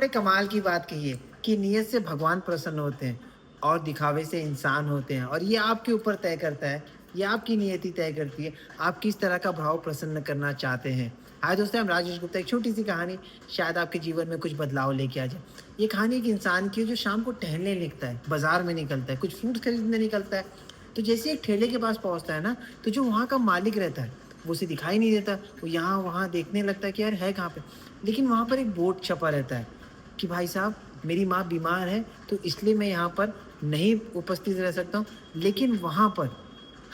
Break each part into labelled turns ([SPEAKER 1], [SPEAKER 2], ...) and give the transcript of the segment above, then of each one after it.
[SPEAKER 1] बड़े कमाल की बात कही है कि नीयत से भगवान प्रसन्न होते हैं और दिखावे से इंसान होते हैं और ये आपके ऊपर तय करता है, ये आपकी नियति तय करती है, आप किस तरह का भाव प्रसन्न करना चाहते हैं। हाय दोस्तों, हम राजेश गुप्ता। एक छोटी-सी कहानी शायद आपके जीवन में कुछ बदलाव लेके आ जाए। ये कहानी एक इंसान की है जो शाम को टहलने निकलता है, बाज़ार में निकलता है, कुछ फ्रूट्स खरीदने निकलता है। तो जैसे ही एक ठेले के पास पहुँचता है ना, तो जो वहाँ का मालिक रहता है, वो उसे दिखाई नहीं देता। वो यहाँ-वहाँ देखने लगता है कि यार है कहाँ पे? लेकिन वहाँ पर एक बोर्ड छपा रहता है कि भाई साहब, मेरी माँ बीमार है, तो इसलिए मैं यहाँ पर नहीं उपस्थित रह सकता हूँ। लेकिन वहाँ पर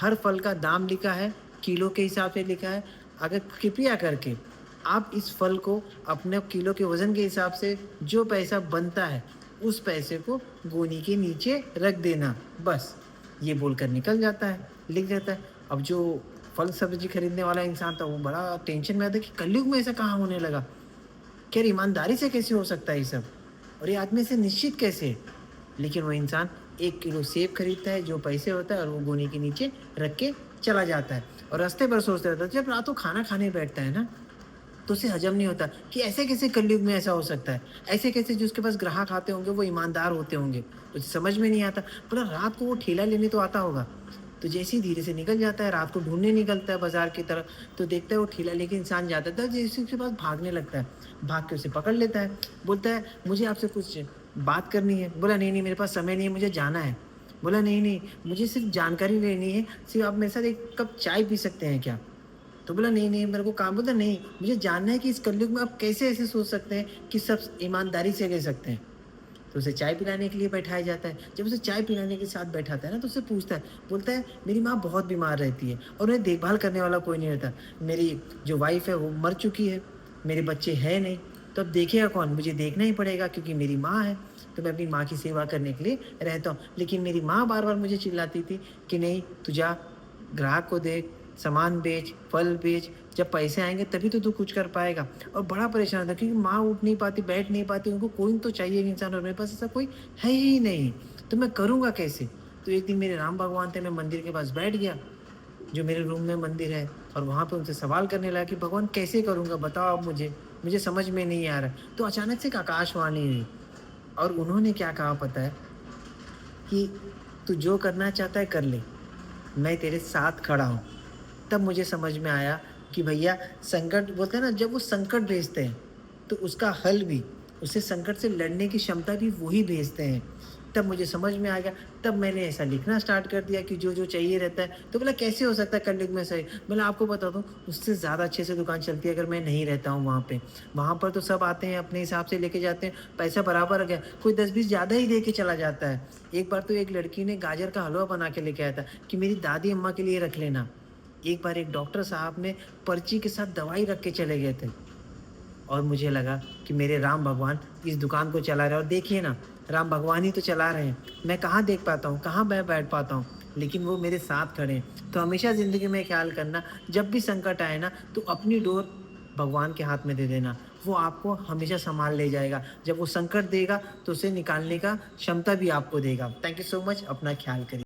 [SPEAKER 1] हर फल का दाम लिखा है, किलो के हिसाब से लिखा है। अगर कृपया करके आप इस फल को अपने किलो के वज़न के हिसाब से जो पैसा बनता है, उस पैसे को गोनी के नीचे रख देना, बस। ये बोलकर निकल जाता है, लिख देता है। अब जो फल-सब्ज़ी खरीदने वाला इंसान था, वो बड़ा टेंशन में आता है कि कलयुग में ऐसा कहाँ होने लगा? क्या ईमानदारी से कैसे हो सकता है ये सब? और ये आदमी से निश्चित कैसे? लेकिन वो इंसान 1 किलो सेब खरीदता है, जो पैसे होता है और वो गोनी के नीचे रख के चला जाता है और रास्ते भर सोचता रहता है। जब रात को खाना खाने बैठता है ना, तो उसे हजम नहीं होता कि ऐसे कैसे कलयुग में ऐसा हो सकता है? ऐसे कैसे जो उसके पास ग्राहक आते होंगे वो ईमानदार होते होंगे? उसे समझ में नहीं आता। बोला रात को वो ठेला लेने तो आता होगा। तो जैसे ही धीरे से निकल जाता है, रात को ढूँढने निकलता है बाज़ार की तरफ, तो देखता है वो ठेला लेके इंसान जाता है, तो जैसे उसके पास भागने लगता है। भाग के उसे पकड़ लेता है, बोलता है, "मुझे आपसे कुछ बात करनी है।" बोला, "नहीं, नहीं, मेरे पास समय नहीं है, मुझे जाना है।" बोला, "नहीं, नहीं, मुझे सिर्फ़ जानकारी लेनी है, सिर्फ़ आप मेरे साथ 1 कप चाय पी सकते हैं क्या?" तो बोला, "नहीं, नहीं, मेरे को काम।" बोलता, "नहीं, मुझे जानना है कि इस कलयुग में आप कैसे ऐसे सोच सकते हैं कि सब ईमानदारी से रह सकते हैं?" तो उसे चाय पिलाने के लिए बैठाया जाता है। जब उसे चाय पिलाने के साथ बैठाता है ना, तो उससे पूछता है, बोलता है, "मेरी माँ बहुत बीमार रहती है और उन्हें देखभाल करने वाला कोई नहीं रहता। मेरी जो वाइफ़ है वो मर चुकी है, मेरे बच्चे हैं नहीं, तो अब देखेगा कौन? मुझे देखना ही पड़ेगा क्योंकि मेरी माँ है, तो मैं अपनी माँ की सेवा करने के लिए रहता हूँ। लेकिन मेरी माँ बार-बार मुझे चिल्लाती थी कि नहीं, तू जा, ग्राहक को देख, सामान बेच, फल बेच, जब पैसे आएँगे तभी तो तू कुछ कर पाएगा।" और बड़ा परेशान था क्योंकि माँ उठ नहीं पाती, बैठ नहीं पाती, उनको कोई तो चाहिए इंसान और मेरे पास ऐसा कोई है ही नहीं, तो मैं करूँगा कैसे? तो एक दिन मेरे राम भगवान थे, मैं मंदिर के पास बैठ गया, जो मेरे रूम में मंदिर है, और वहाँ पे उनसे सवाल करने लगा कि भगवान कैसे करूँगा बताओ आप मुझे, मुझे समझ में नहीं आ रहा। तो अचानक से एक आकाशवाणी हुई और उन्होंने क्या कहा पता है? कि तू जो करना चाहता है कर ले, मैं तेरे साथ खड़ा हूँ। तब मुझे समझ में आया कि भैया, संकट बोलते हैं ना, जब वो संकट भेजते हैं, तो उसका हल भी, उसे संकट से लड़ने की क्षमता भी वही भेजते हैं। तब मुझे समझ में आ गया, तब मैंने ऐसा लिखना स्टार्ट कर दिया कि जो-जो चाहिए रहता है। तो बोला कैसे हो सकता है कलयुग में सही? बोला आपको बता दूँ, उससे ज़्यादा अच्छे से दुकान चलती है अगर मैं नहीं रहता हूँ वहाँ पे। वहाँ पर तो सब आते हैं, अपने हिसाब से लेके जाते हैं, पैसा बराबर हो गया, कोई 10-20 ज़्यादा ही दे के चला जाता है। एक बार तो एक लड़की ने गाजर का हलवा बना के लेके आया था कि मेरी दादी अम्मा के लिए रख लेना। एक बार एक डॉक्टर साहब ने पर्ची के साथ दवाई रख के चले गए थे और मुझे लगा कि मेरे राम भगवान इस दुकान को चला रहे हैं और देखिए ना, राम भगवान ही तो चला रहे हैं। मैं कहाँ देख पाता हूँ, कहाँ मैं बैठ पाता हूँ, लेकिन वो मेरे साथ खड़े हैं। तो हमेशा ज़िंदगी में ख़्याल करना, जब भी संकट आए ना, तो अपनी डोर भगवान के हाथ में दे देना। वो आपको हमेशा सँभाल ले जाएगा। जब वो संकट देगा, तो उसे निकालने का क्षमता भी आपको देगा। Thank you so much. अपना ख़्याल करिए।